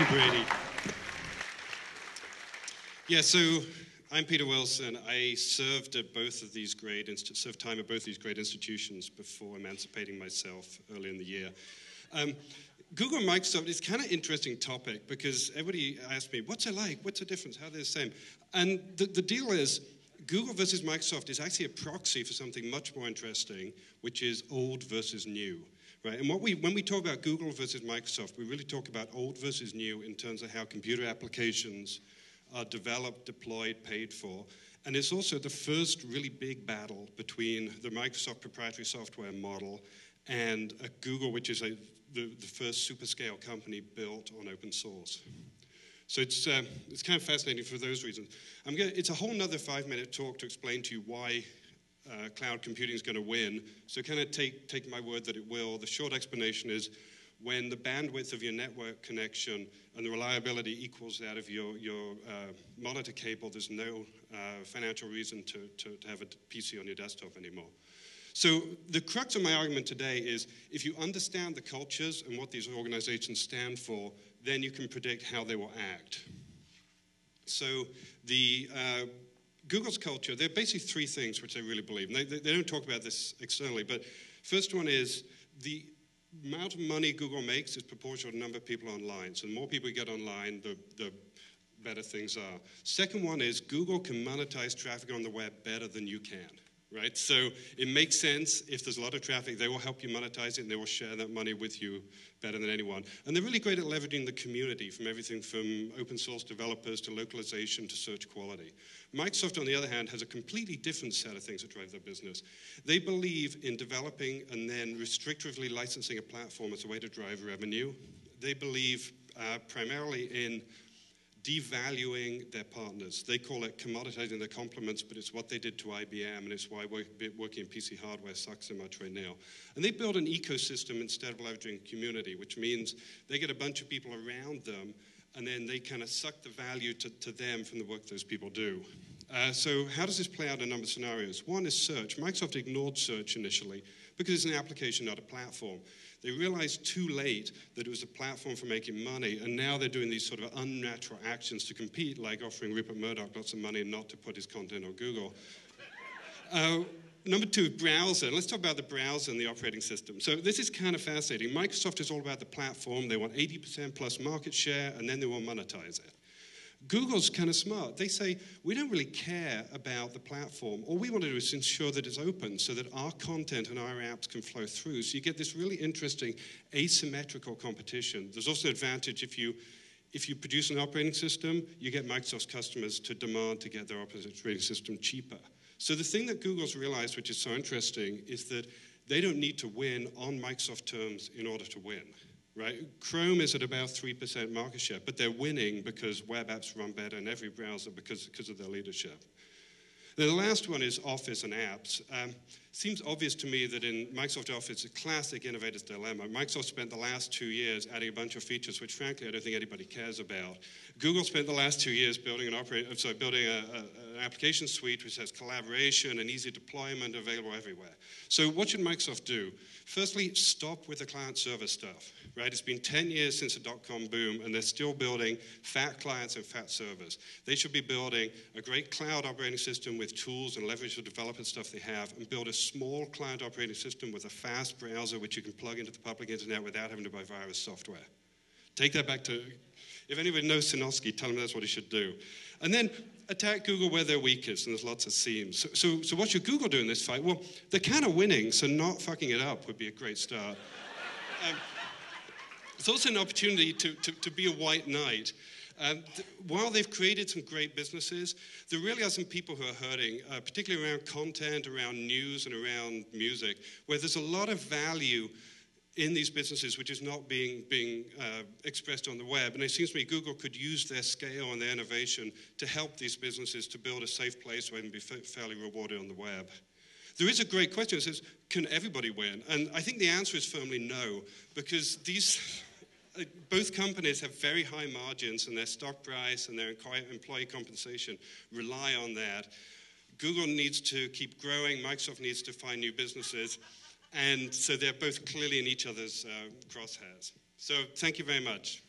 Brady. Yeah, so I'm Peter Wilson. I served time at both these great institutions before emancipating myself early in the year. Google and Microsoft is kind of interesting topic because everybody asks me, what's it like? What's the difference? How are they the same? And the deal is, Google versus Microsoft is actually a proxy for something much more interesting, which is old versus new. Right? And when we talk about Google versus Microsoft, we really talk about old versus new in terms of how computer applications are developed, deployed, paid for. And it's also the first really big battle between the Microsoft proprietary software model and Google, which is the first super-scale company built on open source. So it's kind of fascinating for those reasons. It's a whole nother 5-minute talk to explain to you why cloud computing is going to win. So kind of take my word that it will. The short explanation is when the bandwidth of your network connection and the reliability equals that of your monitor cable, there's no financial reason to have a PC on your desktop anymore. So the crux of my argument today is if you understand the cultures and what these organizations stand for, then you can predict how they will act. So Google's culture, there are basically three things which I really believe. And they don't talk about this externally, but first one is the amount of money Google makes is proportional to the number of people online. So the more people you get online, the better things are. Second one is Google can monetize traffic on the web better than you can. Right? So it makes sense if there's a lot of traffic, they will help you monetize it and they will share that money with you better than anyone. And they're really great at leveraging the community from everything from open source developers to localization to search quality. Microsoft, on the other hand, has a completely different set of things that drive their business. They believe in developing and then restrictively licensing a platform as a way to drive revenue. They believe primarily in devaluing their partners. They call it commoditizing their complements, but it's what they did to IBM, and it's why working in PC hardware sucks so much right now. And they build an ecosystem instead of leveraging community, which means they get a bunch of people around them, and then they kind of suck the value to them from the work those people do. So how does this play out in a number of scenarios? One is search. Microsoft ignored search initially because it's an application, not a platform. They realized too late that it was a platform for making money, and now they're doing these sort of unnatural actions to compete, like offering Rupert Murdoch lots of money not to put his content on Google. Number two, browser. Let's talk about the browser and the operating system. So this is kind of fascinating. Microsoft is all about the platform. They want 80% plus market share, and then they will monetize it. Google's kind of smart. They say, we don't really care about the platform. All we want to do is ensure that it's open so that our content and our apps can flow through. So you get this really interesting asymmetrical competition. There's also an advantage if you produce an operating system, you get Microsoft's customers to demand to get their operating system cheaper. So the thing that Google's realized, which is so interesting, is that they don't need to win on Microsoft terms in order to win. Right? Chrome is at about 3% market share, but they're winning because web apps run better in every browser because of their leadership. Then the last one is Office and apps. Seems obvious to me that in Microsoft Office, a classic innovator's dilemma. Microsoft spent the last 2 years adding a bunch of features, which frankly I don't think anybody cares about. Google spent the last 2 years building an application suite which has collaboration and easy deployment available everywhere. So what should Microsoft do? Firstly, stop with the client-server stuff. Right? It's been 10 years since the dot-com boom, and they're still building fat clients and fat servers. They should be building a great cloud operating system with tools and leverage the development stuff they have, and build a small client operating system with a fast browser which you can plug into the public internet without having to buy virus software. Take that back to, if anybody knows Sinofsky, tell him that's what he should do. And then attack Google where they're weakest, and there's lots of seams. So what should Google do in this fight? Well, they're kind of winning, so not fucking it up would be a great start. It's also an opportunity to be a white knight. While they've created some great businesses, there really are some people who are hurting, particularly around content, around news, and around music, where there's a lot of value in these businesses which is not being expressed on the web. And it seems to me Google could use their scale and their innovation to help these businesses to build a safe place where they can be fairly rewarded on the web. There is a great question that says, can everybody win? And I think the answer is firmly no, because both companies have very high margins, and their stock price and their employee compensation rely on that. Google needs to keep growing. Microsoft needs to find new businesses. And so they're both clearly in each other's crosshairs. So thank you very much.